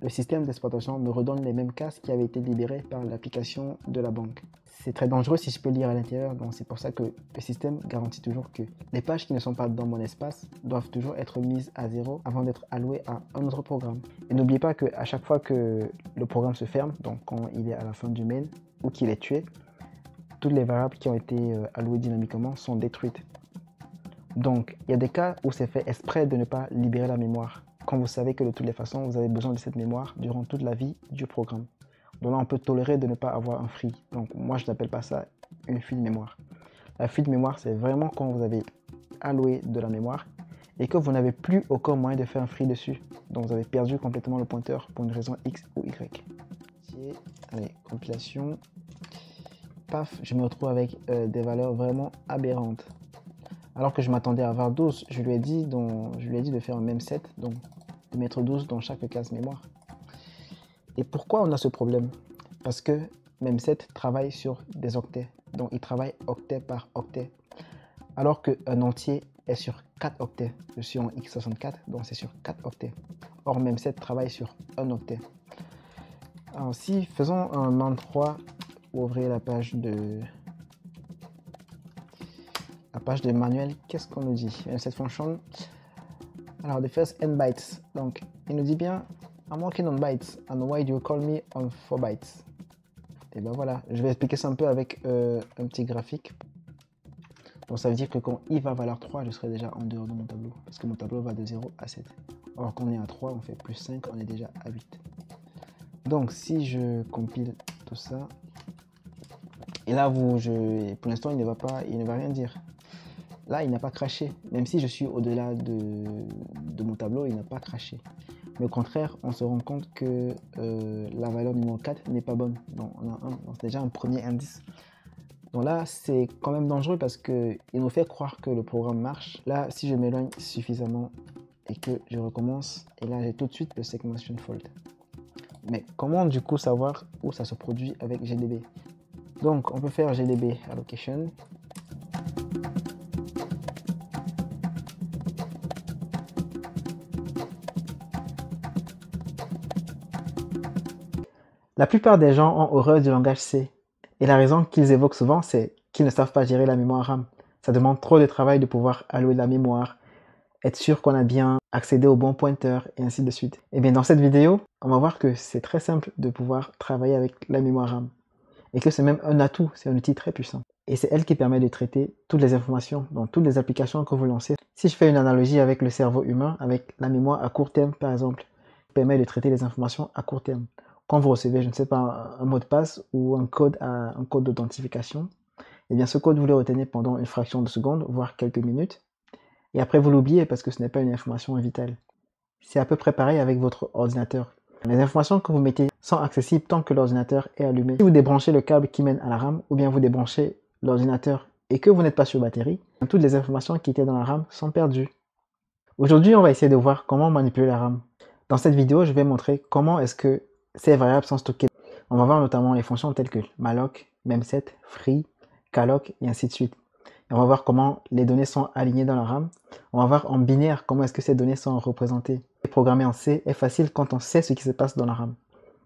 le système d'exploitation me redonne les mêmes cases qui avaient été libérées par l'application de la banque. C'est très dangereux si je peux lire à l'intérieur, donc c'est pour ça que le système garantit toujours que les pages qui ne sont pas dans mon espace doivent toujours être mises à 0 avant d'être allouées à un autre programme. Et n'oubliez pas qu'à chaque fois que le programme se ferme, donc quand il est à la fin du mail ou qu'il est tué, toutes les variables qui ont été allouées dynamiquement sont détruites. Donc, il y a des cas où c'est fait exprès de ne pas libérer la mémoire, quand vous savez que de toutes les façons, vous avez besoin de cette mémoire durant toute la vie du programme. Donc là, on peut tolérer de ne pas avoir un free. Donc moi, je n'appelle pas ça une fuite de mémoire. La fuite de mémoire, c'est vraiment quand vous avez alloué de la mémoire et que vous n'avez plus aucun moyen de faire un free dessus. Donc vous avez perdu complètement le pointeur pour une raison X ou Y. Allez, compilation. Paf, je me retrouve avec des valeurs vraiment aberrantes. Alors que je m'attendais à avoir 12, je lui ai dit de faire un même set, donc de mettre 12 dans chaque case mémoire. Et pourquoi on a ce problème? Parce que Memset travaille sur des octets, donc il travaille octet par octet. Alors qu'un entier est sur 4 octets. Je suis en x64, donc c'est sur 4 octets. Or Memset travaille sur un octet. Alors si, faisons un man3, ouvrez la page de manuel, qu'est-ce qu'on nous dit? Cette fonction, alors the first n bytes, donc il nous dit bien I'm working on bytes and why do you call me on 4 bytes? Et ben voilà, je vais expliquer ça un peu avec un petit graphique. Donc ça veut dire que quand i va valoir 3, je serai déjà en dehors de mon tableau, parce que mon tableau va de 0 à 7. Alors qu'on est à 3, on fait plus 5, on est déjà à 8. Donc si je compile tout ça, et là pour l'instant il ne va rien dire. Là, il n'a pas craché. Même si je suis au-delà de mon tableau, il n'a pas craché. Mais au contraire, on se rend compte que la valeur numéro 4 n'est pas bonne. Donc, on a 1. Donc, c'est déjà un premier indice. Donc là, c'est quand même dangereux parce qu'il nous fait croire que le programme marche. Là, si je m'éloigne suffisamment et que je recommence, et là, j'ai tout de suite le segmentation fault. Mais comment, du coup, savoir où ça se produit avec GDB? Donc, on peut faire GDB allocation. La plupart des gens ont horreur du langage C. Et la raison qu'ils évoquent souvent, c'est qu'ils ne savent pas gérer la mémoire RAM. Ça demande trop de travail de pouvoir allouer la mémoire, être sûr qu'on a bien accédé au bon pointeur, et ainsi de suite. Et bien dans cette vidéo, on va voir que c'est très simple de pouvoir travailler avec la mémoire RAM. Et que c'est même un atout, c'est un outil très puissant. Et c'est elle qui permet de traiter toutes les informations dans toutes les applications que vous lancez. Si je fais une analogie avec le cerveau humain, avec la mémoire à court terme par exemple, permet de traiter les informations à court terme. Quand vous recevez, je ne sais pas, un mot de passe ou un code d'authentification, eh bien ce code vous le retenez pendant une fraction de seconde, voire quelques minutes, et après vous l'oubliez parce que ce n'est pas une information vitale. C'est à peu près pareil avec votre ordinateur. Les informations que vous mettez sont accessibles tant que l'ordinateur est allumé. Si vous débranchez le câble qui mène à la RAM, ou bien vous débranchez l'ordinateur et que vous n'êtes pas sur batterie, toutes les informations qui étaient dans la RAM sont perdues. Aujourd'hui, on va essayer de voir comment manipuler la RAM. Dans cette vidéo, je vais montrer comment est-ce que ces variables sont stockées. On va voir notamment les fonctions telles que malloc, memset, free, calloc et ainsi de suite. Et on va voir comment les données sont alignées dans la RAM. On va voir en binaire comment est-ce que ces données sont représentées. Programmer en C est facile quand on sait ce qui se passe dans la RAM.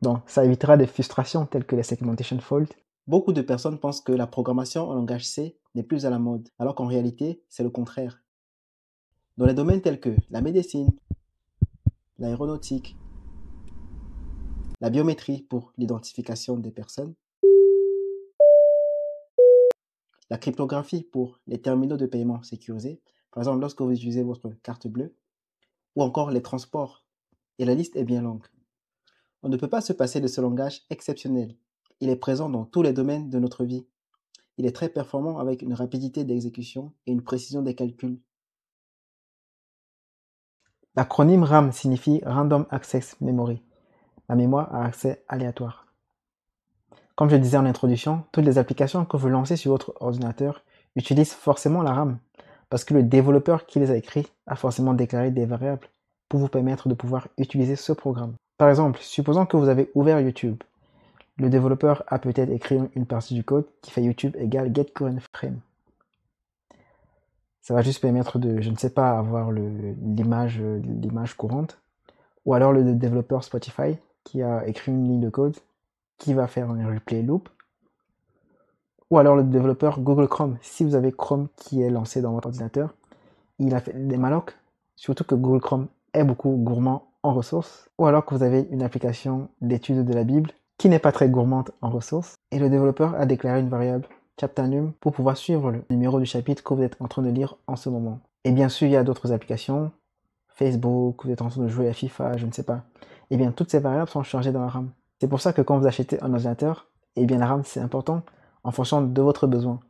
Donc ça évitera des frustrations telles que les segmentation fault. Beaucoup de personnes pensent que la programmation en langage C n'est plus à la mode, alors qu'en réalité, c'est le contraire. Dans les domaines tels que la médecine, l'aéronautique, la biométrie pour l'identification des personnes, la cryptographie pour les terminaux de paiement sécurisés, par exemple lorsque vous utilisez votre carte bleue, ou encore les transports. Et la liste est bien longue. On ne peut pas se passer de ce langage exceptionnel. Il est présent dans tous les domaines de notre vie. Il est très performant avec une rapidité d'exécution et une précision des calculs. L'acronyme RAM signifie Random Access Memory, la mémoire à accès aléatoire. Comme je disais en introduction, toutes les applications que vous lancez sur votre ordinateur utilisent forcément la RAM, parce que le développeur qui les a écrits a forcément déclaré des variables pour vous permettre de pouvoir utiliser ce programme. Par exemple, supposons que vous avez ouvert YouTube. Le développeur a peut-être écrit une partie du code qui fait YouTube égale getCurrentFrame. Ça va juste permettre de, je ne sais pas, avoir l'image courante. ou alors le développeur Spotify qui a écrit une ligne de code qui va faire un replay loop, ou alors le développeur Google Chrome. Si vous avez Chrome qui est lancé dans votre ordinateur, il a fait des mallocs, surtout que Google Chrome est beaucoup gourmand en ressources, ou alors que vous avez une application d'étude de la Bible qui n'est pas très gourmande en ressources, et le développeur a déclaré une variable chapter_num pour pouvoir suivre le numéro du chapitre que vous êtes en train de lire en ce moment. Et bien sûr, il y a d'autres applications, Facebook, vous êtes en train de jouer à FIFA, je ne sais pas. Et bien, toutes ces variables sont chargées dans la RAM. C'est pour ça que quand vous achetez un ordinateur, et bien la RAM c'est important en fonction de votre besoin.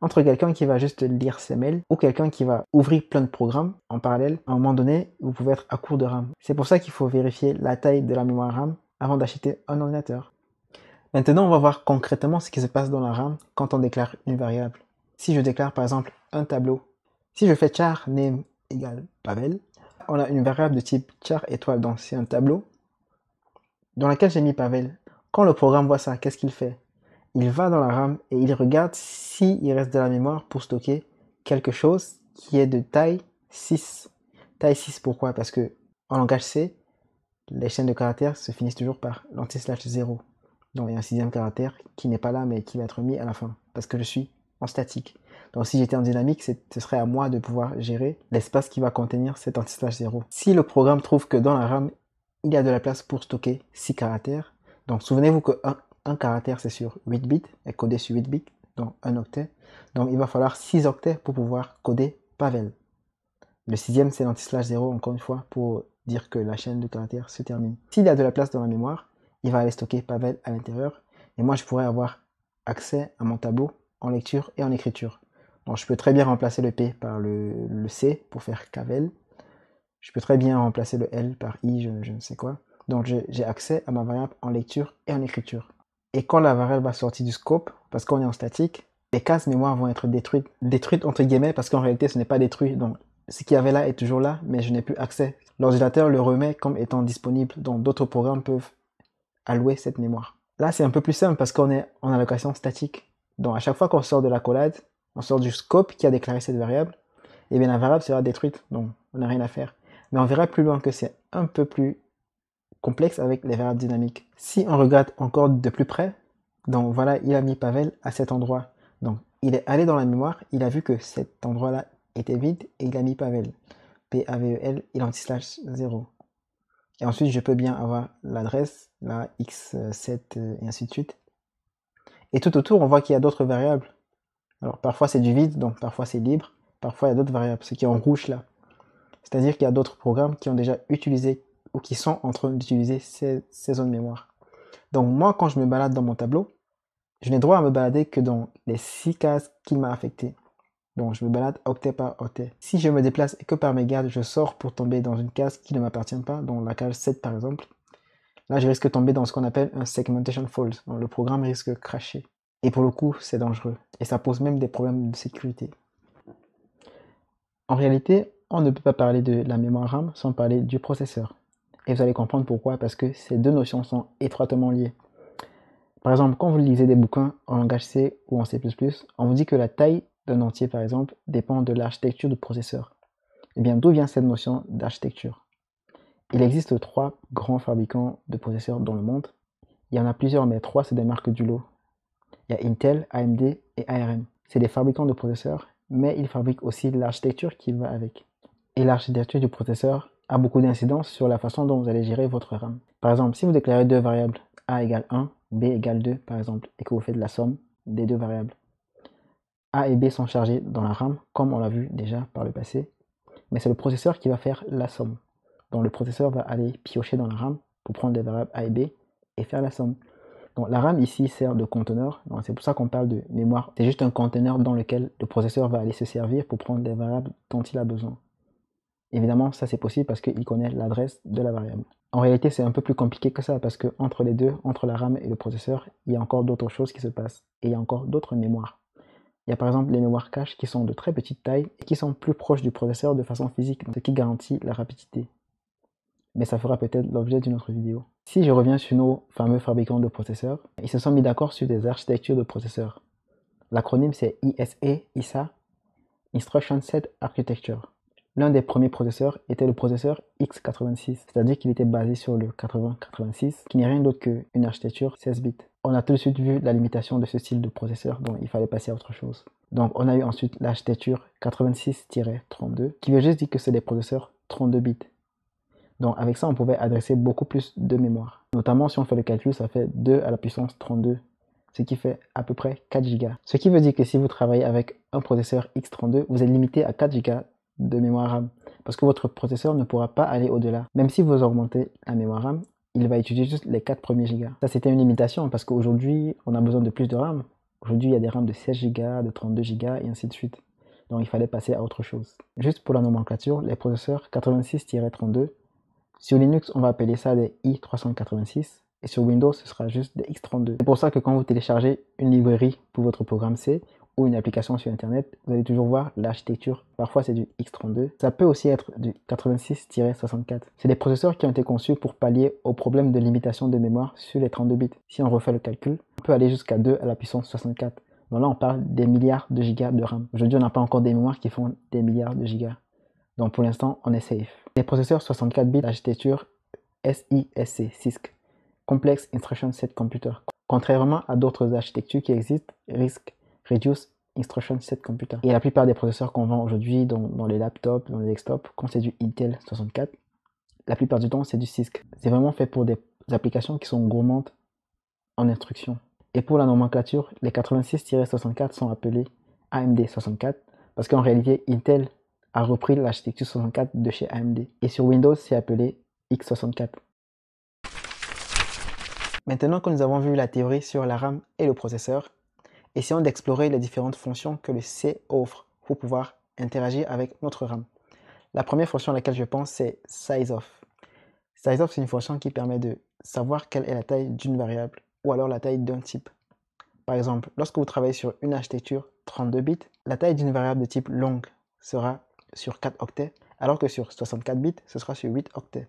Entre quelqu'un qui va juste lire ses mails ou quelqu'un qui va ouvrir plein de programmes en parallèle, à un moment donné, vous pouvez être à court de RAM. C'est pour ça qu'il faut vérifier la taille de la mémoire RAM avant d'acheter un ordinateur. Maintenant, on va voir concrètement ce qui se passe dans la RAM quand on déclare une variable. Si je déclare par exemple un tableau, si je fais char name égale Pavel, on a une variable de type char étoile, donc c'est un tableau dans lequel j'ai mis Pavel. Quand le programme voit ça, qu'est-ce qu'il fait? Il va dans la RAM et il regarde s'il reste de la mémoire pour stocker quelque chose qui est de taille 6. Taille 6, pourquoi? Parce que en langage C, les chaînes de caractères se finissent toujours par l'anti/0. Donc il y a un sixième caractère qui n'est pas là mais qui va être mis à la fin parce que je suis en statique. Donc si j'étais en dynamique, ce serait à moi de pouvoir gérer l'espace qui va contenir cet anti/0. Si le programme trouve que dans la RAM, il y a de la place pour stocker 6 caractères, donc souvenez-vous que un caractère c'est sur 8 bits, est codé sur 8 bits, donc un octet. Donc il va falloir 6 octets pour pouvoir coder Pavel. Le sixième c'est l'anti/0 encore une fois pour dire que la chaîne de caractères se termine. S'il y a de la place dans la mémoire, il va aller stocker Pavel à l'intérieur et moi je pourrais avoir accès à mon tableau en lecture et en écriture. Donc je peux très bien remplacer le P par le C pour faire Cavel. Je peux très bien remplacer le L par I, je ne sais quoi. Donc j'ai accès à ma variable en lecture et en écriture. Et quand la variable va sortir du scope, parce qu'on est en statique, les cases mémoire vont être détruites. Détruites entre guillemets parce qu'en réalité ce n'est pas détruit. Donc ce qu'il y avait là est toujours là, mais je n'ai plus accès. L'ordinateur le remet comme étant disponible, donc d'autres programmes peuvent allouer cette mémoire. Là c'est un peu plus simple parce qu'on est en allocation statique. Donc à chaque fois qu'on sort de l'accolade, on sort du scope qui a déclaré cette variable, et bien la variable sera détruite, donc on n'a rien à faire. Mais on verra plus loin que c'est un peu plus complexe avec les variables dynamiques. Si on regarde encore de plus près, donc voilà, il a mis Pavel à cet endroit. Donc il est allé dans la mémoire, il a vu que cet endroit-là était vide et il a mis Pavel. P-A-V-E-L, il anti/0. Et ensuite, je peux bien avoir l'adresse, la x7 et ainsi de suite. Et tout autour, on voit qu'il y a d'autres variables. Alors parfois c'est du vide, donc parfois c'est libre. Parfois il y a d'autres variables, ce qui est en rouge là. C'est-à-dire qu'il y a d'autres programmes qui ont déjà utilisé ou qui sont en train d'utiliser ces zones mémoire. Donc moi, quand je me balade dans mon tableau, je n'ai droit à me balader que dans les 6 cases qu'il m'a affectées. Donc je me balade octet par octet. Si je me déplace et que par mégarde, je sors pour tomber dans une case qui ne m'appartient pas, dans la case 7 par exemple, là je risque de tomber dans ce qu'on appelle un segmentation fault. Donc le programme risque de crasher. Et pour le coup, c'est dangereux. Et ça pose même des problèmes de sécurité. En réalité, on ne peut pas parler de la mémoire RAM sans parler du processeur. Et vous allez comprendre pourquoi, parce que ces deux notions sont étroitement liées. Par exemple, quand vous lisez des bouquins en langage C ou en C++, on vous dit que la taille d'un entier, par exemple, dépend de l'architecture du processeur. Et bien, d'où vient cette notion d'architecture? Il existe 3 grands fabricants de processeurs dans le monde. Il y en a plusieurs, mais 3 c'est des marques du lot. Il y a Intel, AMD et ARM. C'est des fabricants de processeurs, mais ils fabriquent aussi l'architecture qui va avec. Et l'architecture du processeur a beaucoup d'incidence sur la façon dont vous allez gérer votre RAM. Par exemple, si vous déclarez deux variables, A égale 1, B égale 2 par exemple, et que vous faites la somme des deux variables, A et B sont chargés dans la RAM, comme on l'a vu déjà par le passé, mais c'est le processeur qui va faire la somme. Donc le processeur va aller piocher dans la RAM pour prendre les variables A et B et faire la somme. Donc la RAM ici sert de conteneur, c'est pour ça qu'on parle de mémoire. C'est juste un conteneur dans lequel le processeur va aller se servir pour prendre les variables dont il a besoin. Évidemment, ça c'est possible parce qu'il connaît l'adresse de la variable. En réalité, c'est un peu plus compliqué que ça parce que entre les deux, entre la RAM et le processeur, il y a encore d'autres choses qui se passent et il y a encore d'autres mémoires. Il y a par exemple les mémoires cache qui sont de très petite taille et qui sont plus proches du processeur de façon physique, ce qui garantit la rapidité. Mais ça fera peut-être l'objet d'une autre vidéo. Si je reviens sur nos fameux fabricants de processeurs, ils se sont mis d'accord sur des architectures de processeurs. L'acronyme c'est ISA, Instruction Set Architecture. L'un des premiers processeurs était le processeur x86, c'est-à-dire qu'il était basé sur le 8086, qui n'est rien d'autre qu'une architecture 16 bits. On a tout de suite vu la limitation de ce style de processeur, donc il fallait passer à autre chose. Donc on a eu ensuite l'architecture 86-32, qui veut juste dire que c'est des processeurs 32 bits. Donc avec ça, on pouvait adresser beaucoup plus de mémoire. Notamment si on fait le calcul, ça fait 2 à la puissance 32, ce qui fait à peu près 4 Go. Ce qui veut dire que si vous travaillez avec un processeur x32, vous êtes limité à 4 Go de mémoire RAM, parce que votre processeur ne pourra pas aller au-delà. Même si vous augmentez la mémoire RAM, il va utiliser juste les 4 premiers gigas. Ça, c'était une limitation, parce qu'aujourd'hui, on a besoin de plus de RAM. Aujourd'hui, il y a des RAM de 16 Go, de 32 Go, et ainsi de suite. Donc, il fallait passer à autre chose. Juste pour la nomenclature, les processeurs 86-32, sur Linux, on va appeler ça des i386, et sur Windows, ce sera juste des x32. C'est pour ça que quand vous téléchargez une librairie pour votre programme C, ou une application sur Internet, vous allez toujours voir l'architecture. Parfois, c'est du x32. Ça peut aussi être du 86-64. C'est des processeurs qui ont été conçus pour pallier au problème de limitation de mémoire sur les 32 bits. Si on refait le calcul, on peut aller jusqu'à 2 à la puissance 64. Donc là, on parle des milliards de gigas de RAM. Aujourd'hui, on n'a pas encore des mémoires qui font des milliards de gigas. Donc pour l'instant, on est safe. Les processeurs 64 bits d'architecture CISC, Complex Instruction Set Computer. Contrairement à d'autres architectures qui existent, RISC, Reduced Instruction Set Computer. Et la plupart des processeurs qu'on vend aujourd'hui dans les laptops, dans les desktops, quand c'est du Intel 64, la plupart du temps c'est du CISC. C'est vraiment fait pour des applications qui sont gourmandes en instructions. Et pour la nomenclature, les 86-64 sont appelés AMD 64 parce qu'en réalité, Intel a repris l'architecture 64 de chez AMD. Et sur Windows, c'est appelé x64. Maintenant que nous avons vu la théorie sur la RAM et le processeur, essayons d'explorer les différentes fonctions que le C offre pour pouvoir interagir avec notre RAM. La première fonction à laquelle je pense, c'est SizeOf. SizeOf, c'est une fonction qui permet de savoir quelle est la taille d'une variable ou alors la taille d'un type. Par exemple, lorsque vous travaillez sur une architecture 32 bits, la taille d'une variable de type long sera sur 4 octets, alors que sur 64 bits, ce sera sur 8 octets.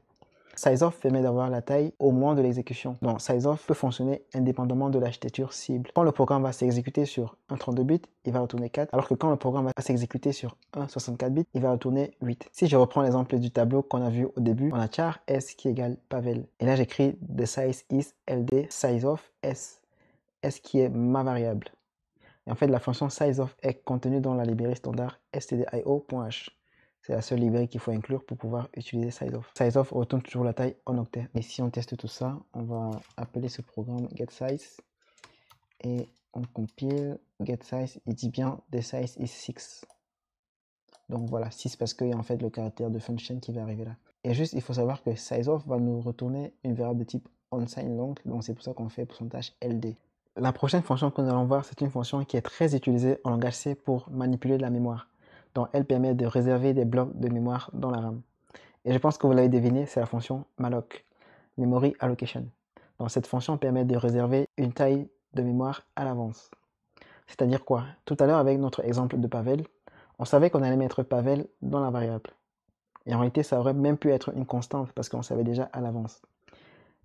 SizeOf permet d'avoir la taille au moment de l'exécution. Donc SizeOf peut fonctionner indépendamment de l'architecture cible. Quand le programme va s'exécuter sur un 32 bits, il va retourner 4, alors que quand le programme va s'exécuter sur un 64 bits, il va retourner 8. Si je reprends l'exemple du tableau qu'on a vu au début, on a char s qui égale Pavel. Et là j'écris the size is ld SizeOf s, s qui est ma variable. Et en fait la fonction SizeOf est contenue dans la librairie standard stdio.h. C'est la seule librairie qu'il faut inclure pour pouvoir utiliser SizeOf. SizeOf retourne toujours la taille en octets. Et si on teste tout ça, on va appeler ce programme getSize et on compile getSize. Il dit bien the size is 6. Donc voilà, 6 parce qu'il y a en fait le caractère de function qui va arriver là. Et juste, il faut savoir que SizeOf va nous retourner une variable de type onSignLong. Donc c'est pour ça qu'on fait pourcentage LD. La prochaine fonction que nous allons voir, c'est une fonction qui est très utilisée en langage C pour manipuler de la mémoire. Donc elle permet de réserver des blocs de mémoire dans la RAM. Et je pense que vous l'avez deviné, c'est la fonction malloc, Memory Allocation. Donc cette fonction permet de réserver une taille de mémoire à l'avance. C'est-à-dire quoi? Tout à l'heure avec notre exemple de Pavel, on savait qu'on allait mettre Pavel dans la variable. Et en réalité, ça aurait même pu être une constante parce qu'on savait déjà à l'avance.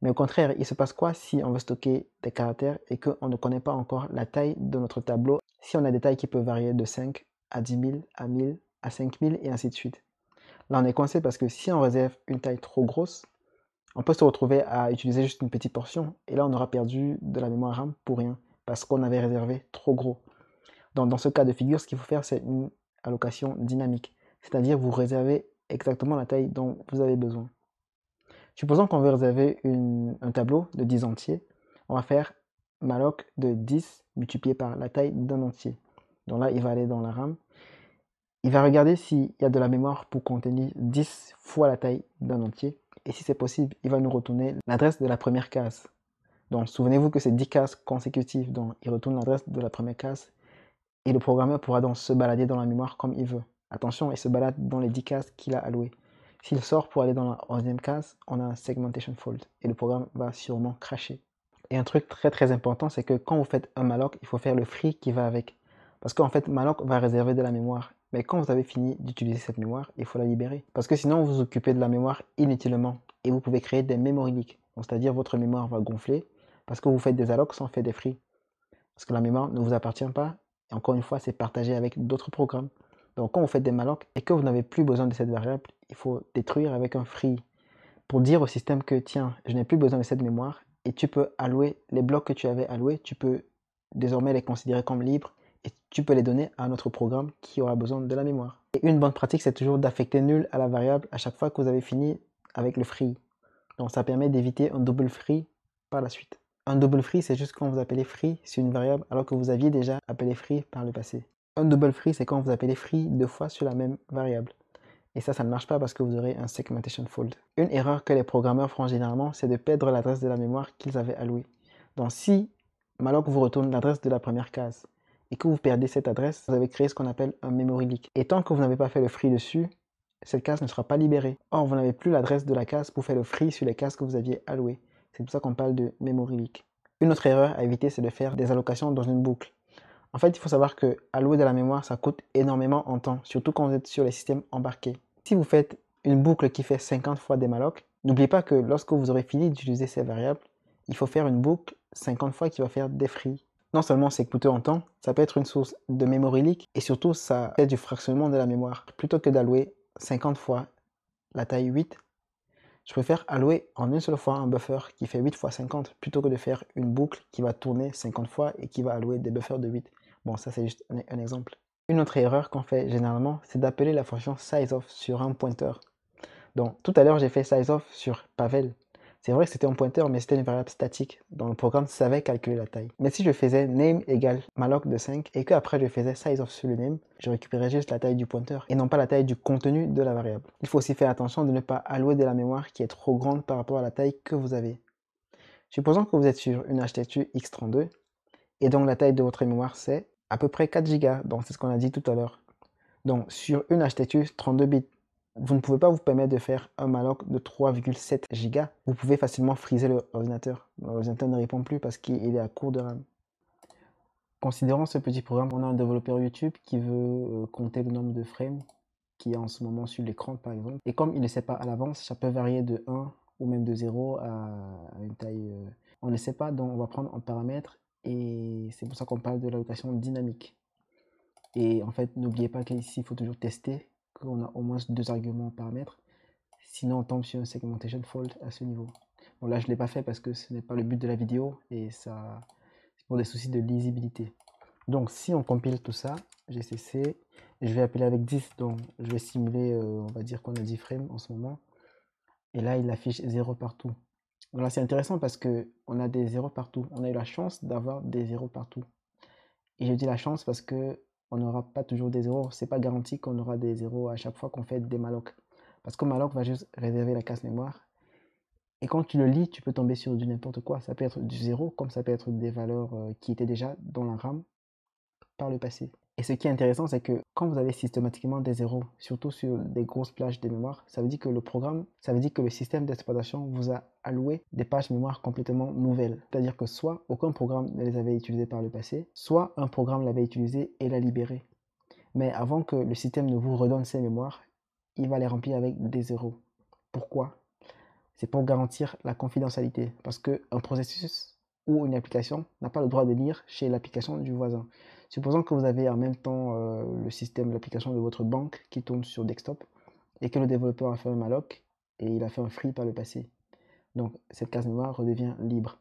Mais au contraire, il se passe quoi si on veut stocker des caractères et qu'on ne connaît pas encore la taille de notre tableau? Si on a des tailles qui peuvent varier de 5 à 10 000, à 1000, à 5000 et ainsi de suite. Là, on est coincé parce que si on réserve une taille trop grosse, on peut se retrouver à utiliser juste une petite portion. Et là, on aura perdu de la mémoire RAM pour rien parce qu'on avait réservé trop gros. Donc, dans ce cas de figure, ce qu'il faut faire, c'est une allocation dynamique. C'est-à-dire, vous réservez exactement la taille dont vous avez besoin. Supposons qu'on veut réserver un tableau de 10 entiers. On va faire malloc de 10 multiplié par la taille d'un entier. Donc là, il va aller dans la RAM. Il va regarder s'il y a de la mémoire pour contenir 10 fois la taille d'un entier. Et si c'est possible, il va nous retourner l'adresse de la première case. Donc souvenez-vous que c'est 10 cases consécutives. Donc il retourne l'adresse de la première case. Et le programmeur pourra donc se balader dans la mémoire comme il veut. Attention, il se balade dans les 10 cases qu'il a allouées. S'il sort pour aller dans la 11e case, on a un segmentation fault et le programme va sûrement crasher. Et un truc très important, c'est que quand vous faites un malloc, il faut faire le free qui va avec. Parce qu'en fait, malloc va réserver de la mémoire. Mais quand vous avez fini d'utiliser cette mémoire, il faut la libérer. Parce que sinon, vous vous occupez de la mémoire inutilement. Et vous pouvez créer des memory leaks. C'est-à-dire votre mémoire va gonfler parce que vous faites des allocs sans faire des free. Parce que la mémoire ne vous appartient pas. Et encore une fois, c'est partagé avec d'autres programmes. Donc quand vous faites des malloc et que vous n'avez plus besoin de cette variable, il faut détruire avec un free pour dire au système que tiens, je n'ai plus besoin de cette mémoire et tu peux allouer les blocs que tu avais alloués, tu peux désormais les considérer comme libres et tu peux les donner à un autre programme qui aura besoin de la mémoire. Et une bonne pratique, c'est toujours d'affecter nul à la variable à chaque fois que vous avez fini avec le free. Donc ça permet d'éviter un double free par la suite. Un double free, c'est juste quand vous appelez free sur une variable alors que vous aviez déjà appelé free par le passé. Un double free, c'est quand vous appelez free deux fois sur la même variable. Et ça ne marche pas parce que vous aurez un segmentation fault. Une erreur que les programmeurs font généralement, c'est de perdre l'adresse de la mémoire qu'ils avaient allouée. Donc si malloc vous retourne l'adresse de la première case et que vous perdez cette adresse, vous avez créé ce qu'on appelle un memory leak. Et tant que vous n'avez pas fait le free dessus, cette case ne sera pas libérée. Or, vous n'avez plus l'adresse de la case pour faire le free sur les cases que vous aviez allouées. C'est pour ça qu'on parle de memory leak. Une autre erreur à éviter, c'est de faire des allocations dans une boucle. En fait, il faut savoir que allouer de la mémoire, ça coûte énormément en temps, surtout quand vous êtes sur les systèmes embarqués. Si vous faites une boucle qui fait 50 fois des malloc, n'oubliez pas que lorsque vous aurez fini d'utiliser ces variables, il faut faire une boucle 50 fois qui va faire des free. Non seulement c'est coûteux en temps, ça peut être une source de memory leak et surtout ça fait du fractionnement de la mémoire. Plutôt que d'allouer 50 fois la taille 8, je préfère allouer en une seule fois un buffer qui fait 8 fois 50 plutôt que de faire une boucle qui va tourner 50 fois et qui va allouer des buffers de 8. Bon, ça c'est juste un exemple. Une autre erreur qu'on fait généralement, c'est d'appeler la fonction sizeOf sur un pointeur. Donc tout à l'heure j'ai fait sizeOf sur Pavel. C'est vrai que c'était un pointeur, mais c'était une variable statique, dont le programme savait calculer la taille. Mais si je faisais name égale malloc de 5, et que après je faisais sizeOf sur le name, je récupérais juste la taille du pointeur, et non pas la taille du contenu de la variable. Il faut aussi faire attention de ne pas allouer de la mémoire qui est trop grande par rapport à la taille que vous avez. Supposons que vous êtes sur une architecture x32, et donc la taille de votre mémoire c'est à peu près 4 Go, donc c'est ce qu'on a dit tout à l'heure. Donc sur une architecture 32 bits, vous ne pouvez pas vous permettre de faire un malloc de 3,7 Go. Vous pouvez facilement friser l'ordinateur. L'ordinateur ne répond plus parce qu'il est à court de RAM. Considérons ce petit programme, on a un développeur YouTube qui veut compter le nombre de frames qui est en ce moment sur l'écran par exemple. Et comme il ne sait pas à l'avance, ça peut varier de 1 ou même de 0 à une taille... on ne sait pas, donc on va prendre un paramètre et c'est pour ça qu'on parle de l'allocation dynamique. Et en fait, n'oubliez pas qu'ici, il faut toujours tester qu'on a au moins deux arguments paramètres. Sinon, on tombe sur un segmentation fault à ce niveau. Bon, là, je ne l'ai pas fait parce que ce n'est pas le but de la vidéo et ça, c'est pour des soucis de lisibilité. Donc, si on compile tout ça, GCC, je vais appeler avec 10. Donc, je vais simuler, on va dire qu'on a 10 frames en ce moment. Et là, il affiche 0 partout. Donc là, c'est intéressant parce qu'on a des 0 partout. On a eu la chance d'avoir des 0 partout. Et je dis la chance parce que on n'aura pas toujours des zéros. C'est pas garanti qu'on aura des zéros à chaque fois qu'on fait des malloc. Parce que malloc va juste réserver la case mémoire. Et quand tu le lis, tu peux tomber sur du n'importe quoi. Ça peut être du zéro, comme ça peut être des valeurs qui étaient déjà dans la RAM par le passé. Et ce qui est intéressant, c'est que quand vous avez systématiquement des zéros, surtout sur des grosses plages de mémoire, ça veut dire que le programme, ça veut dire que le système d'exploitation vous a alloué des pages mémoire complètement nouvelles. C'est-à-dire que soit aucun programme ne les avait utilisées par le passé, soit un programme l'avait utilisé et l'a libéré. Mais avant que le système ne vous redonne ces mémoires, il va les remplir avec des zéros. Pourquoi? C'est pour garantir la confidentialité. Parce qu'un processus ou une application n'a pas le droit de lire chez l'application du voisin. Supposons que vous avez en même temps le système, l'application de votre banque qui tourne sur desktop et que le développeur a fait un malloc et il a fait un free par le passé. Donc cette case mémoire redevient libre.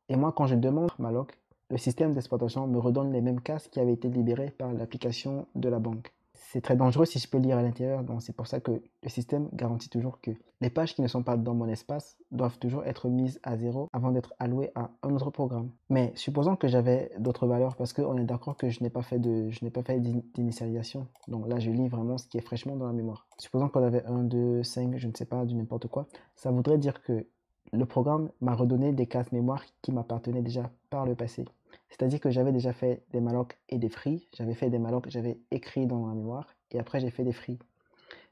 Et moi, quand je demande malloc, le système d'exploitation me redonne les mêmes cases qui avaient été libérées par l'application de la banque. C'est très dangereux si je peux lire à l'intérieur, donc c'est pour ça que le système garantit toujours que les pages qui ne sont pas dans mon espace doivent toujours être mises à 0 avant d'être allouées à un autre programme. Mais supposons que j'avais d'autres valeurs, parce qu'on est d'accord que je n'ai pas fait d'initialisation. Donc là, je lis vraiment ce qui est fraîchement dans la mémoire. Supposons qu'on avait 1, 2, 5, je ne sais pas, du n'importe quoi. Ça voudrait dire que le programme m'a redonné des cases mémoire qui m'appartenaient déjà par le passé. C'est-à-dire que j'avais déjà fait des malloc et des free. J'avais fait des malloc, j'avais écrit dans la mémoire et après j'ai fait des free.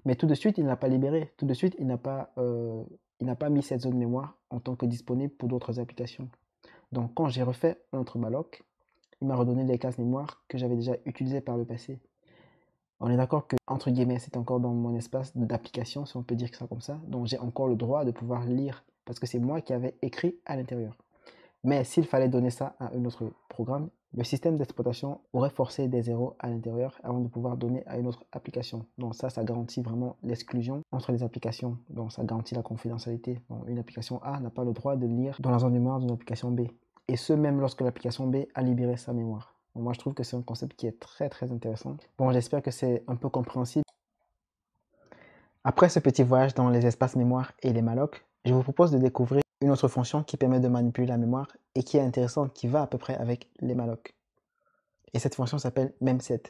Mais tout de suite, il ne l'a pas libéré. Tout de suite, il n'a pas mis cette zone mémoire en tant que disponible pour d'autres applications. Donc quand j'ai refait un autre malloc, il m'a redonné des cases mémoire que j'avais déjà utilisées par le passé. On est d'accord que, entre guillemets, c'est encore dans mon espace d'application, si on peut dire ça comme ça. Donc j'ai encore le droit de pouvoir lire parce que c'est moi qui avais écrit à l'intérieur. Mais s'il fallait donner ça à un autre programme, le système d'exploitation aurait forcé des zéros à l'intérieur avant de pouvoir donner à une autre application. Donc ça garantit vraiment l'exclusion entre les applications. Donc ça garantit la confidentialité. Donc une application A n'a pas le droit de lire dans la zone mémoire d'une application B. Et ce, même lorsque l'application B a libéré sa mémoire. Donc moi, je trouve que c'est un concept qui est très très intéressant. Bon, j'espère que c'est un peu compréhensible. Après ce petit voyage dans les espaces mémoire et les mallocs, je vous propose de découvrir une autre fonction qui permet de manipuler la mémoire et qui est intéressante, qui va à peu près avec les mallocs. Et cette fonction s'appelle memset.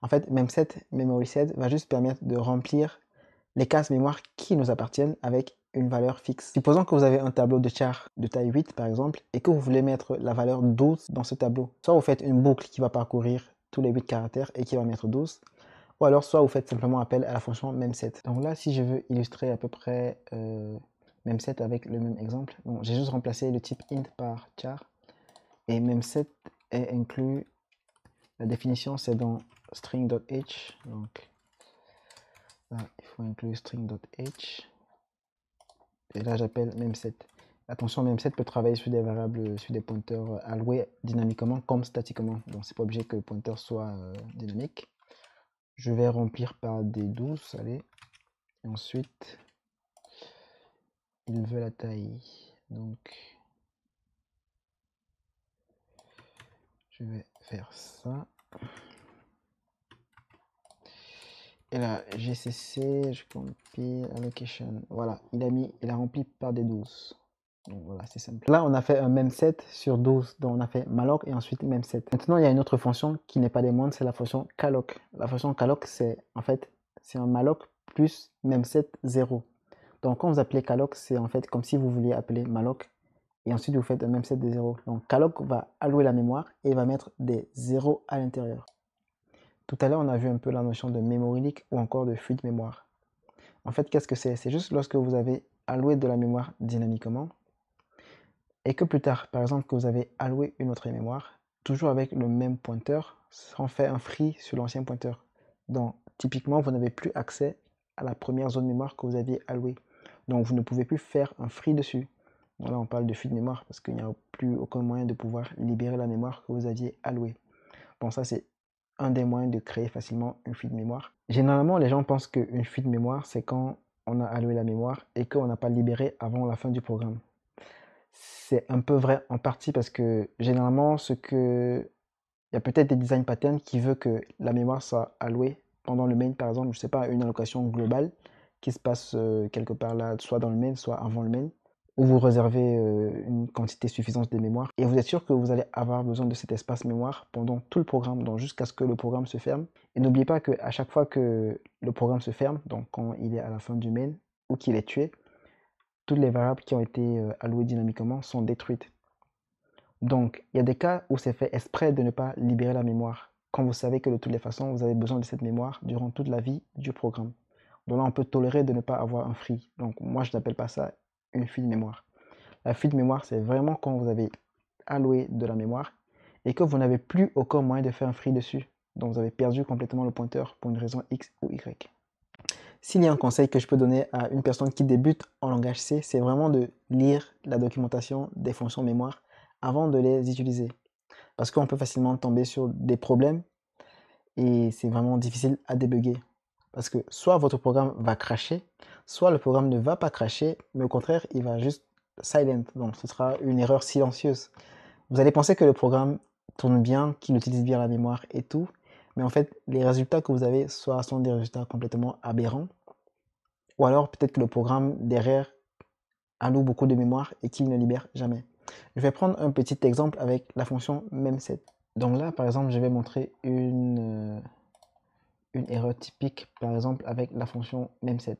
En fait, memset, memory set, va juste permettre de remplir les cases mémoire qui nous appartiennent avec une valeur fixe. Supposons que vous avez un tableau de char de taille 8 par exemple et que vous voulez mettre la valeur 12 dans ce tableau. Soit vous faites une boucle qui va parcourir tous les 8 caractères et qui va mettre 12, ou alors soit vous faites simplement appel à la fonction memset. Donc là, si je veux illustrer à peu près memset avec le même exemple, bon, j'ai juste remplacé le type int par char et memset est inclus. La définition c'est dans string.h, donc là il faut inclure string.h et là j'appelle memset. Attention, memset peut travailler sur des variables, sur des pointeurs alloués dynamiquement comme statiquement, donc c'est pas obligé que le pointeur soit dynamique. Je vais remplir par des 12, allez, et ensuite il veut la taille, donc je vais faire ça. Et là, GCC, je compile, allocation. Voilà, il a rempli par des 12. Donc voilà, c'est simple. Là, on a fait un memset sur 12. Donc on a fait malloc et ensuite memset. Maintenant, il y a une autre fonction qui n'est pas des moindres, c'est la fonction calloc. La fonction calloc, c'est en fait, c'est un malloc plus memset 0. Donc quand vous appelez calloc, c'est en fait comme si vous vouliez appeler malloc et ensuite vous faites un memset de 0. Donc calloc va allouer la mémoire et va mettre des 0 à l'intérieur. Tout à l'heure, on a vu un peu la notion de memory leak ou encore de fuite mémoire. En fait, qu'est-ce que c'est? C'est juste lorsque vous avez alloué de la mémoire dynamiquement et que plus tard, par exemple, que vous avez alloué une autre mémoire, toujours avec le même pointeur, on fait un free sur l'ancien pointeur. Donc, typiquement, vous n'avez plus accès à la première zone mémoire que vous aviez allouée. Donc, vous ne pouvez plus faire un free dessus. Bon, là, on parle de fuite mémoire parce qu'il n'y a plus aucun moyen de pouvoir libérer la mémoire que vous aviez allouée. Bon, ça, c'est un des moyens de créer facilement une fuite de mémoire. Généralement, les gens pensent qu'une fuite de mémoire, c'est quand on a alloué la mémoire et qu'on n'a pas libéré avant la fin du programme. C'est un peu vrai en partie parce que généralement, il y a peut-être des design patterns qui veulent que la mémoire soit allouée pendant le main, par exemple, je sais pas, une allocation globale qui se passe quelque part là, soit dans le main, soit avant le main, où vous réservez une quantité suffisante de mémoire et vous êtes sûr que vous allez avoir besoin de cet espace mémoire pendant tout le programme, donc jusqu'à ce que le programme se ferme. Et n'oubliez pas qu'à chaque fois que le programme se ferme, donc quand il est à la fin du main ou qu'il est tué, toutes les variables qui ont été allouées dynamiquement sont détruites. Donc, il y a des cas où c'est fait exprès de ne pas libérer la mémoire, quand vous savez que de toutes les façons, vous avez besoin de cette mémoire durant toute la vie du programme. Donc là, on peut tolérer de ne pas avoir un free. Donc moi, je n'appelle pas ça une fuite de mémoire. La fuite de mémoire, c'est vraiment quand vous avez alloué de la mémoire et que vous n'avez plus aucun moyen de faire un free dessus. Donc vous avez perdu complètement le pointeur pour une raison X ou Y. S'il y a un conseil que je peux donner à une personne qui débute en langage C, c'est vraiment de lire la documentation des fonctions mémoire avant de les utiliser. Parce qu'on peut facilement tomber sur des problèmes et c'est vraiment difficile à débugger. Parce que soit votre programme va crasher, soit le programme ne va pas crasher, mais au contraire, il va juste silent. Donc ce sera une erreur silencieuse. Vous allez penser que le programme tourne bien, qu'il utilise bien la mémoire et tout, mais en fait, les résultats que vous avez soit sont des résultats complètement aberrants, ou alors peut-être que le programme derrière alloue beaucoup de mémoire et qu'il ne libère jamais. Je vais prendre un petit exemple avec la fonction memset. Donc là, par exemple, je vais montrer une erreur typique, par exemple, avec la fonction memset.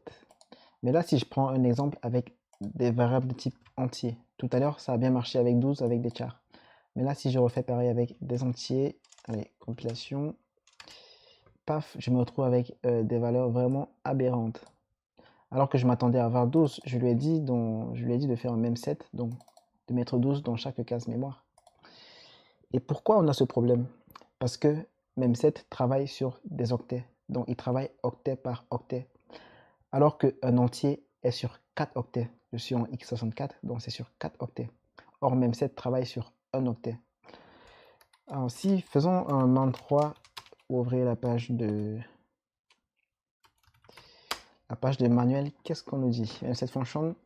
Mais là, si je prends un exemple avec des variables de type entier, tout à l'heure, ça a bien marché avec 12, avec des chars. Mais là, si je refais pareil avec des entiers, allez, compilation, paf, je me retrouve avec des valeurs vraiment aberrantes. Alors que je m'attendais à avoir 12, je lui ai dit de faire un memset, donc de mettre 12 dans chaque case mémoire. Et pourquoi on a ce problème? Parce que memset travaille sur des octets, donc il travaille octet par octet. Alors qu'un entier est sur 4 octets. Je suis en x64, donc c'est sur 4 octets. Or, memset travaille sur un octet. Alors si faisons un endroit pour ouvrir la page de manuel, qu'est-ce qu'on nous dit? Cette fonction,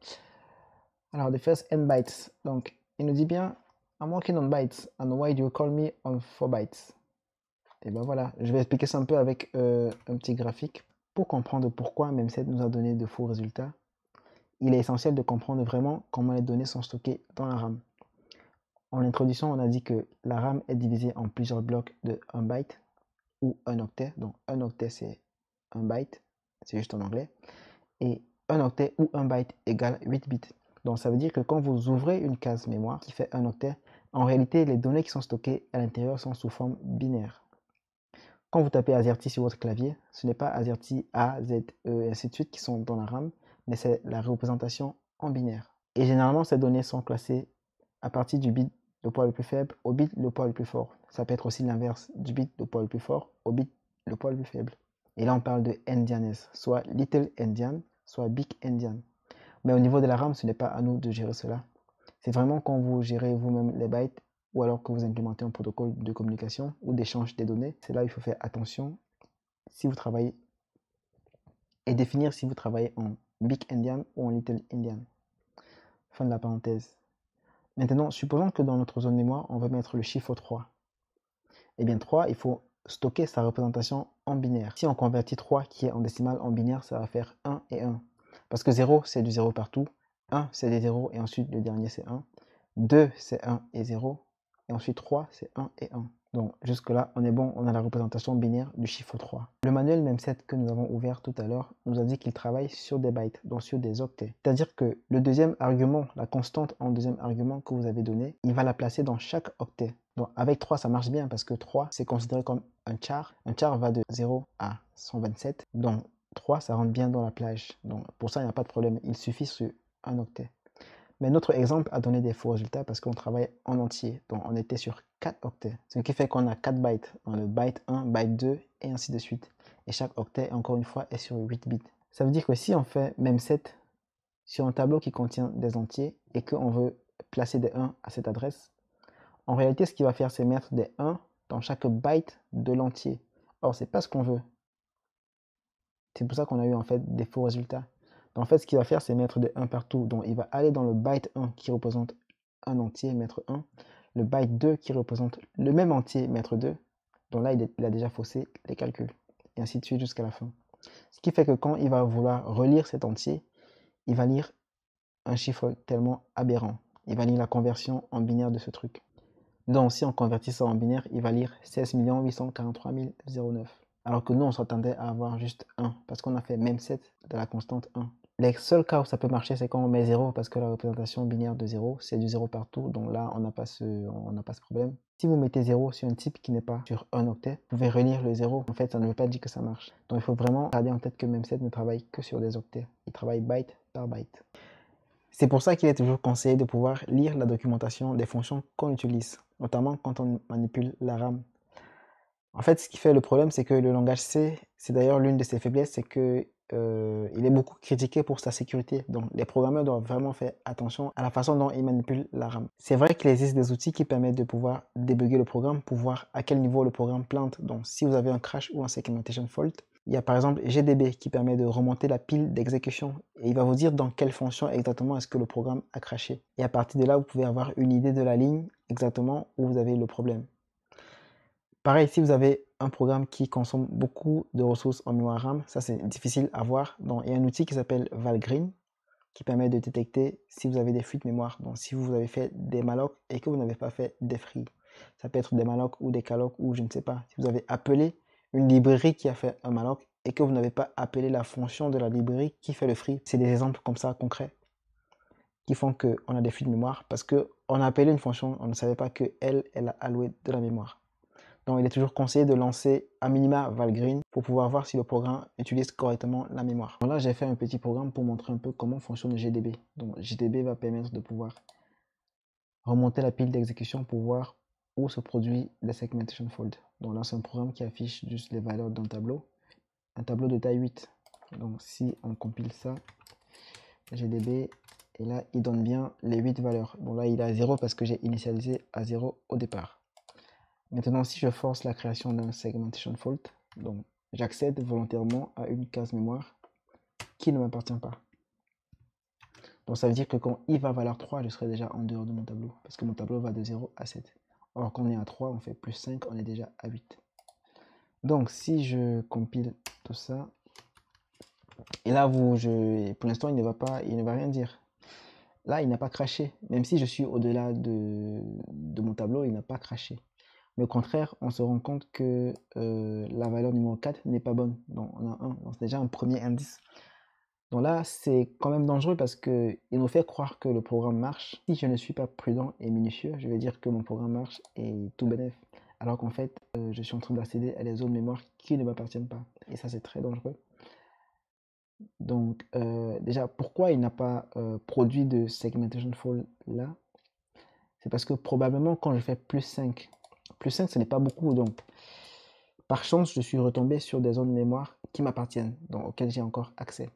alors the first n bytes, donc il nous dit bien I'm working on bytes and why do you call me on 4 bytes? Et ben voilà, je vais expliquer ça un peu avec un petit graphique pour comprendre pourquoi Memset nous a donné de faux résultats. Il est essentiel de comprendre vraiment comment les données sont stockées dans la RAM. En introduction, on a dit que la RAM est divisée en plusieurs blocs de 1 byte ou 1 octet. Donc 1 octet c'est 1 byte, c'est juste en anglais. Et 1 octet ou 1 byte égale 8 bits. Donc ça veut dire que quand vous ouvrez une case mémoire qui fait 1 octet, en réalité les données qui sont stockées à l'intérieur sont sous forme binaire. Quand vous tapez AZERTY sur votre clavier, ce n'est pas AZERTY A, Z, E et ainsi de suite qui sont dans la RAM, mais c'est la représentation en binaire. Et généralement, ces données sont classées à partir du bit de poids le plus faible au bit le poids le plus fort. Ça peut être aussi l'inverse, du bit de poids le plus fort au bit le poids le plus faible. Et là, on parle de endianness, soit little endian, soit big endian. Mais au niveau de la RAM, ce n'est pas à nous de gérer cela. C'est vraiment quand vous gérez vous-même les bytes ou alors que vous implémentez un protocole de communication ou d'échange des données. C'est là où il faut faire attention si vous travaillez et définir si vous travaillez en big endian ou en little endian. Fin de la parenthèse. Maintenant, supposons que dans notre zone mémoire, on veut mettre le chiffre 3. Eh bien 3, il faut stocker sa représentation en binaire. Si on convertit 3 qui est en décimale en binaire, ça va faire 1 et 1. Parce que 0, c'est du 0 partout. 1, c'est des 0 et ensuite le dernier, c'est 1. 2, c'est 1 et 0. Et ensuite 3, c'est 1 et 1. Donc jusque-là, on est bon, on a la représentation binaire du chiffre 3. Le manuel Memset que nous avons ouvert tout à l'heure nous a dit qu'il travaille sur des bytes, donc sur des octets. C'est-à-dire que le deuxième argument, la constante en deuxième argument que vous avez donné, il va la placer dans chaque octet. Donc avec 3, ça marche bien parce que 3, c'est considéré comme un char. Un char va de 0 à 127. Donc 3, ça rentre bien dans la plage. Donc pour ça, il n'y a pas de problème. Il suffit sur un octet. Mais notre exemple a donné des faux résultats parce qu'on travaille en entier. Donc on était sur 4 octets. Ce qui fait qu'on a 4 bytes dans le byte 1, byte 2 et ainsi de suite. Et chaque octet, encore une fois, est sur 8 bits. Ça veut dire que si on fait Memset sur un tableau qui contient des entiers et qu'on veut placer des 1 à cette adresse, en réalité, ce qu'il va faire, c'est mettre des 1 dans chaque byte de l'entier. Or, c'est pas ce qu'on veut. C'est pour ça qu'on a eu en fait des faux résultats. En fait, ce qu'il va faire, c'est mettre des 1 partout. Donc, il va aller dans le byte 1 qui représente un entier, mettre 1. Le byte 2 qui représente le même entier, mettre 2. Donc là, il a déjà faussé les calculs. Et ainsi de suite jusqu'à la fin. Ce qui fait que quand il va vouloir relire cet entier, il va lire un chiffre tellement aberrant. Il va lire la conversion en binaire de ce truc. Donc, si on convertit ça en binaire, il va lire 16 843 009. Alors que nous, on s'attendait à avoir juste 1, parce qu'on a fait Memset de la constante 1. Les seuls cas où ça peut marcher, c'est quand on met 0, parce que la représentation binaire de 0, c'est du 0 partout, donc là, on n'a pas ce problème. Si vous mettez 0 sur un type qui n'est pas sur un octet, vous pouvez relire le 0. En fait, ça ne veut pas dire que ça marche. Donc, il faut vraiment garder en tête que Memset ne travaille que sur des octets. Il travaille byte par byte. C'est pour ça qu'il est toujours conseillé de pouvoir lire la documentation des fonctions qu'on utilise, notamment quand on manipule la RAM. En fait, ce qui fait le problème, c'est que le langage C, c'est d'ailleurs l'une de ses faiblesses, c'est que il est beaucoup critiqué pour sa sécurité. Donc, les programmeurs doivent vraiment faire attention à la façon dont ils manipulent la RAM. C'est vrai qu'il existe des outils qui permettent de pouvoir débugger le programme pour voir à quel niveau le programme plante. Donc, si vous avez un crash ou un segmentation fault, il y a par exemple GDB qui permet de remonter la pile d'exécution et il va vous dire dans quelle fonction exactement est-ce que le programme a crashé. Et à partir de là, vous pouvez avoir une idée de la ligne exactement où vous avez le problème. Pareil, si vous avez un programme qui consomme beaucoup de ressources en mémoire RAM, ça c'est difficile à voir. Donc, il y a un outil qui s'appelle Valgrind qui permet de détecter si vous avez des fuites mémoire. Donc, si vous avez fait des malloc et que vous n'avez pas fait des free, ça peut être des malloc ou des calloc ou je ne sais pas. Si vous avez appelé une librairie qui a fait un malloc et que vous n'avez pas appelé la fonction de la librairie qui fait le free, c'est des exemples comme ça concrets qui font qu'on a des fuites de mémoire parce qu'on a appelé une fonction, on ne savait pas qu'elle a alloué de la mémoire. Donc, il est toujours conseillé de lancer à minima Valgrind pour pouvoir voir si le programme utilise correctement la mémoire. Donc là, j'ai fait un petit programme pour montrer un peu comment fonctionne GDB. Donc, GDB va permettre de pouvoir remonter la pile d'exécution pour voir où se produit les segmentation fault. Donc là, c'est un programme qui affiche juste les valeurs d'un tableau. Un tableau de taille 8. Donc, si on compile ça, GDB, et là, il donne bien les 8 valeurs. Bon, là, il est à 0 parce que j'ai initialisé à 0 au départ. Maintenant, si je force la création d'un segmentation fault, donc j'accède volontairement à une case mémoire qui ne m'appartient pas. Donc ça veut dire que quand i va valoir 3, je serai déjà en dehors de mon tableau, parce que mon tableau va de 0 à 7. Or, quand on est à 3, on fait plus 5, on est déjà à 8. Donc si je compile tout ça, et là, pour l'instant, il ne va rien dire. Là, il n'a pas craché. Même si je suis au-delà de mon tableau, il n'a pas craché. Mais au contraire, on se rend compte que la valeur numéro 4 n'est pas bonne. Donc on a 1. Donc c'est déjà un premier indice. Donc là, c'est quand même dangereux parce qu'il nous fait croire que le programme marche. Si je ne suis pas prudent et minutieux, je vais dire que mon programme marche et tout bénef. Alors qu'en fait, je suis en train d'accéder à des zones mémoire qui ne m'appartiennent pas. Et ça, c'est très dangereux. Donc déjà, pourquoi il n'a pas produit de segmentation fault là? C'est parce que probablement quand je fais plus 5 ce n'est pas beaucoup. Donc par chance, je suis retombé sur des zones mémoire qui m'appartiennent, donc auxquelles j'ai encore accès.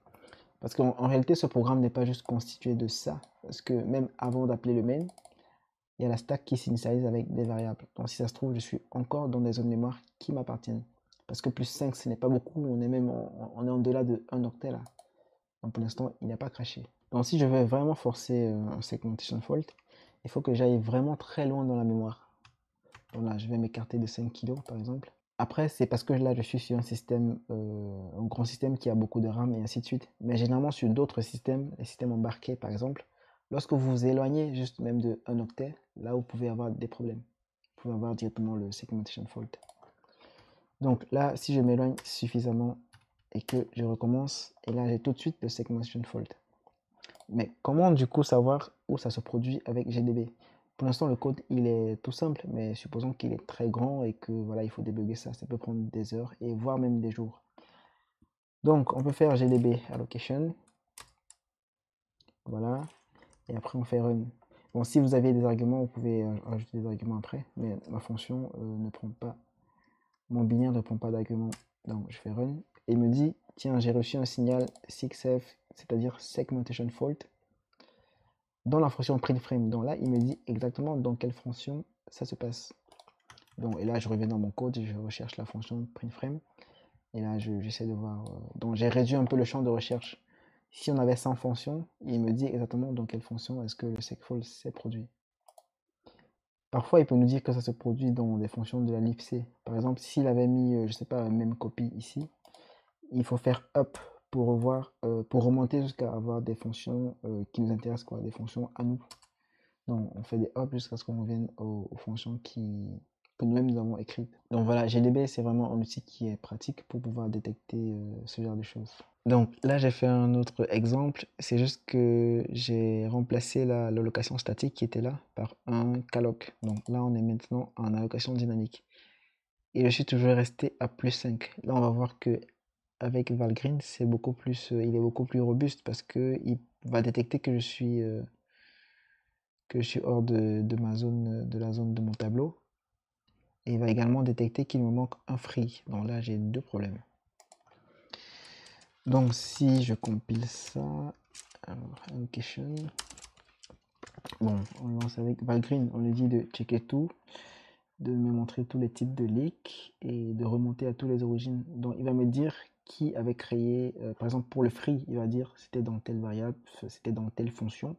Parce qu'en réalité, ce programme n'est pas juste constitué de ça. Parce que même avant d'appeler le main, il y a la stack qui s'initialise avec des variables. Donc si ça se trouve, je suis encore dans des zones mémoire qui m'appartiennent. Parce que plus 5, ce n'est pas beaucoup. On est même on est en delà de 1 octet là. Donc pour l'instant, il n'a pas craché. Donc si je veux vraiment forcer un segmentation fault, il faut que j'aille vraiment très loin dans la mémoire. Donc là, je vais m'écarter de 5 kg par exemple. Après, c'est parce que là, je suis sur un système, un grand système qui a beaucoup de RAM et ainsi de suite. Mais généralement, sur d'autres systèmes, les systèmes embarqués par exemple, lorsque vous vous éloignez juste même de 1 octet, là, vous pouvez avoir des problèmes. Vous pouvez avoir directement le segmentation fault. Donc là, si je m'éloigne suffisamment et que je recommence, et là, j'ai tout de suite le segmentation fault. Mais comment du coup savoir où ça se produit avec GDB? Pour l'instant, le code il est tout simple, mais supposons qu'il est très grand et que voilà, il faut débugger ça. Ça peut prendre des heures et voire même des jours. Donc, on peut faire GDB allocation. Voilà. Et après, on fait run. Bon, si vous avez des arguments, vous pouvez ajouter des arguments après. Mais ma fonction ne prend pas. Mon binaire ne prend pas d'argument. Donc, je fais run. Et il me dit, tiens, j'ai reçu un signal 6F, c'est-à-dire segmentation fault, dans la fonction printFrame. Donc là, il me dit exactement dans quelle fonction ça se passe. Donc, et là, je reviens dans mon code, je recherche la fonction printFrame. Et là, j'essaie de voir. Donc, j'ai réduit un peu le champ de recherche. Si on avait 100 fonctions, il me dit exactement dans quelle fonction est-ce que le segfault s'est produit. Parfois, il peut nous dire que ça se produit dans des fonctions de la libc. Par exemple, s'il avait mis, je sais pas, même copie ici, il faut faire up pour revoir, pour remonter jusqu'à avoir des fonctions qui nous intéressent, quoi, des fonctions à nous. Donc, on fait des hop jusqu'à ce qu'on revienne aux fonctions que nous-mêmes nous avons écrites. Donc voilà, GDB, c'est vraiment un outil qui est pratique pour pouvoir détecter ce genre de choses. Donc là, j'ai fait un autre exemple. C'est juste que j'ai remplacé la location statique qui était là par un calloc. Donc là, on est maintenant en allocation dynamique. Et je suis toujours resté à plus 5. Là, on va voir que avec Valgrind, c'est beaucoup plus, il est beaucoup plus robuste parce que il va détecter que je suis hors de ma zone, de la zone de mon tableau. Et il va également détecter qu'il me manque un free. Donc là, j'ai deux problèmes. Donc si je compile ça, alors allocation, bon, on lance avec Valgrind, on lui dit de checker tout, de me montrer tous les types de leaks et de remonter à toutes les origines. Donc il va me dire qui avait créé, par exemple pour le free, il va dire c'était dans telle variable, c'était dans telle fonction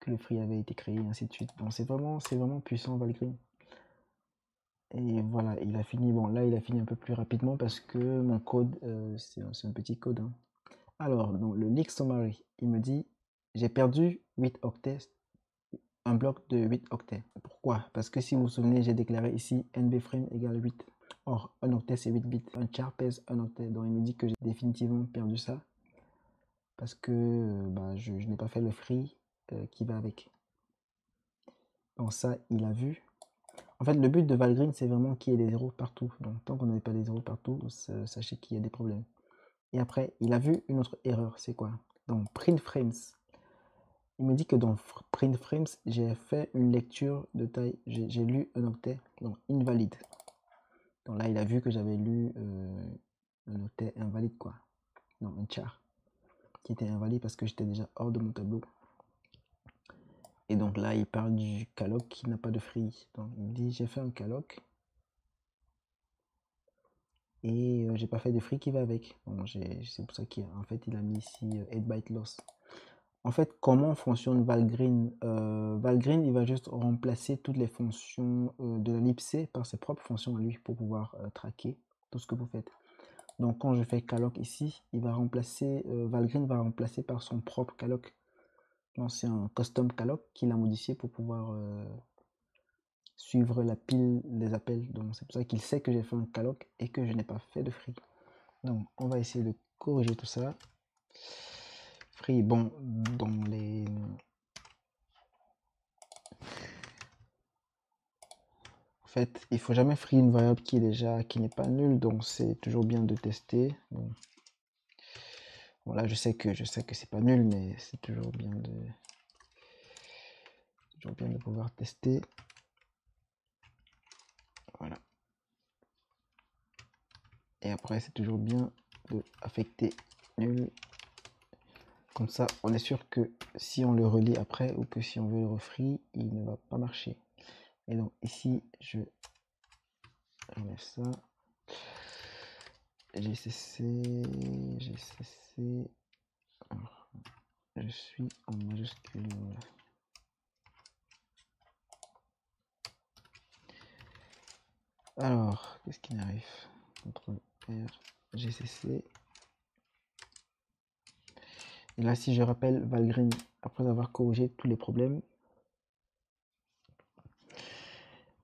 que le free avait été créé, et ainsi de suite. Donc c'est vraiment puissant Valgrind. Et voilà, il a fini. Bon, là, il a fini un peu plus rapidement parce que mon code, c'est un petit code, hein. Alors, donc, le leak summary, il me dit j'ai perdu 8 octets, un bloc de 8 octets. Pourquoi? Parce que si vous vous souvenez, j'ai déclaré ici nbframe égale 8. Or, un octet, c'est 8 bits. Un char pèse un octet. Donc, il me dit que j'ai définitivement perdu ça parce que bah, je n'ai pas fait le free qui va avec. Donc, ça, il a vu. En fait, le but de Valgrind, c'est vraiment qu'il y ait des zéros partout. Donc, tant qu'on n'avait pas des zéros partout, sachez qu'il y a des problèmes. Et après, il a vu une autre erreur. C'est quoi? Dans print frames, il me dit que dans print frames, j'ai fait une lecture de taille. J'ai lu un octet, donc invalide. Donc là, il a vu que j'avais lu un octet invalide, quoi. Non, un char qui était invalide parce que j'étais déjà hors de mon tableau. Et donc là, il parle du calloc qui n'a pas de free. Donc il dit j'ai fait un calloc et j'ai pas fait de free qui va avec. Bon, c'est pour ça qu'en fait il a mis ici 8 byte loss. En fait, comment fonctionne Valgrind? Valgrind, il va juste remplacer toutes les fonctions de la libc par ses propres fonctions à lui pour pouvoir traquer tout ce que vous faites. Donc quand je fais calloc ici, il va remplacer, Valgrind va remplacer par son propre calloc. C'est un custom calloc qu'il a modifié pour pouvoir suivre la pile des appels. Donc c'est pour ça qu'il sait que j'ai fait un calloc et que je n'ai pas fait de free. Donc on va essayer de corriger tout ça. Free, bon, dans les... En fait, il faut jamais free une variable qui n'est pas nulle, donc c'est toujours bien de tester. Bon, là je sais que c'est pas nul, mais c'est toujours bien de pouvoir tester. Voilà. Et après c'est toujours bien de affecter nul. Comme ça, on est sûr que si on le relie après ou que si on veut le refree, il ne va pas marcher. Et donc ici, je enlève ça. GCC. Alors, je suis en majuscule. Alors, qu'est-ce qui m'arrive? CTRL R, GCC. Et là, si je rappelle Valgrind, après avoir corrigé tous les problèmes,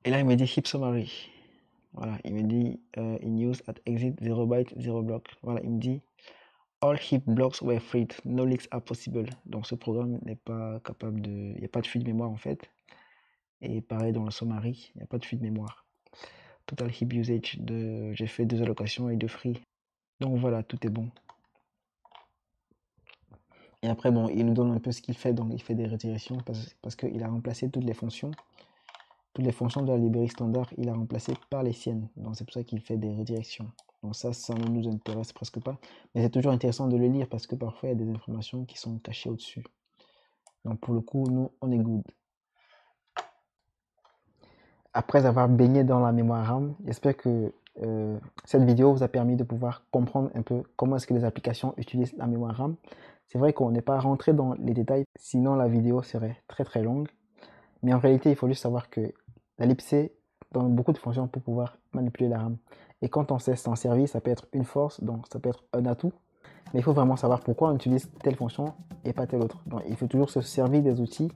et là, il me dit heap summary. Voilà, il me dit in use at exit 0 byte 0 block. Voilà, il me dit all heap blocks were freed, no leaks are possible. Donc ce programme n'est pas capable de, il n'y a pas de fuite de mémoire en fait. Et pareil dans le summary, il n'y a pas de fuite de mémoire. Total heap usage, j'ai fait 2 allocations et 2 free. Donc voilà, tout est bon. Et après, bon, il nous donne un peu ce qu'il fait, donc il fait des redirections parce qu'il a remplacé toutes les fonctions de la librairie standard, il a remplacé par les siennes. Donc c'est pour ça qu'il fait des redirections. Donc ça ne nous intéresse presque pas. Mais c'est toujours intéressant de le lire parce que parfois il y a des informations qui sont cachées au-dessus. Donc pour le coup, nous, on est good. Après avoir baigné dans la mémoire RAM, j'espère que cette vidéo vous a permis de pouvoir comprendre un peu comment est-ce que les applications utilisent la mémoire RAM. C'est vrai qu'on n'est pas rentré dans les détails, sinon la vidéo serait très très longue. Mais en réalité, il faut juste savoir que la libc donne beaucoup de fonctions pour pouvoir manipuler la RAM. Et quand on sait s'en servir, ça peut être une force, donc ça peut être un atout. Mais il faut vraiment savoir pourquoi on utilise telle fonction et pas telle autre. Donc il faut toujours se servir des outils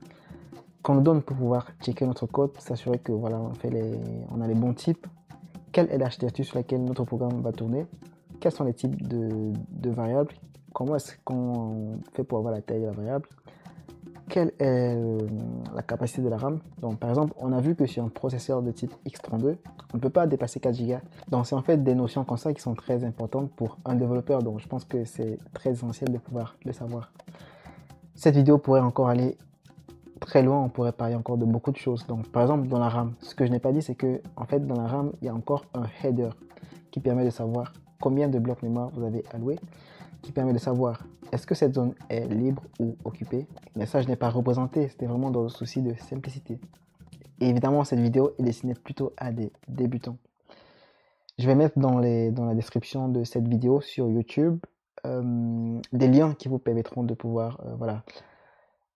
qu'on nous donne pour pouvoir checker notre code, s'assurer que voilà, on a les bons types. Quelle est l'architecture sur laquelle notre programme va tourner? Quels sont les types de variables? Comment est-ce qu'on fait pour avoir la taille de la variable? Quelle est la capacité de la RAM? Donc par exemple, on a vu que sur un processeur de type X32, on ne peut pas dépasser 4 Go. Donc c'est en fait des notions comme ça qui sont très importantes pour un développeur. Donc je pense que c'est très essentiel de pouvoir le savoir. Cette vidéo pourrait encore aller très loin, on pourrait parler encore de beaucoup de choses. Donc par exemple dans la RAM, ce que je n'ai pas dit, c'est que en fait dans la RAM, il y a encore un header qui permet de savoir combien de blocs mémoire vous avez alloué, qui permet de savoir est-ce que cette zone est libre ou occupée. Mais ça, je n'ai pas représenté, c'était vraiment dans le souci de simplicité. Et évidemment, cette vidéo est destinée plutôt à des débutants. Je vais mettre dans la description de cette vidéo sur YouTube des liens qui vous permettront de pouvoir voilà,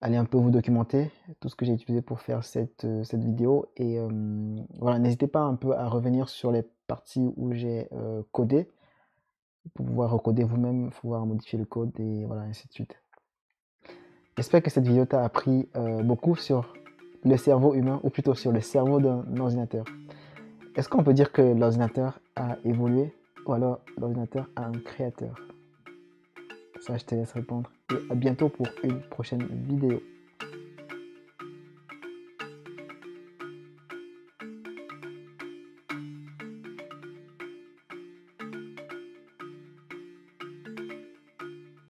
aller un peu vous documenter tout ce que j'ai utilisé pour faire cette vidéo. Et voilà, n'hésitez pas un peu à revenir sur les parties où j'ai codé pour pouvoir recoder vous-même, pouvoir modifier le code et voilà, ainsi de suite. J'espère que cette vidéo t'a appris beaucoup sur le cerveau humain, ou plutôt sur le cerveau d'un ordinateur. Est-ce qu'on peut dire que l'ordinateur a évolué, ou alors l'ordinateur a un créateur? Ça, je te laisse répondre. Et à bientôt pour une prochaine vidéo.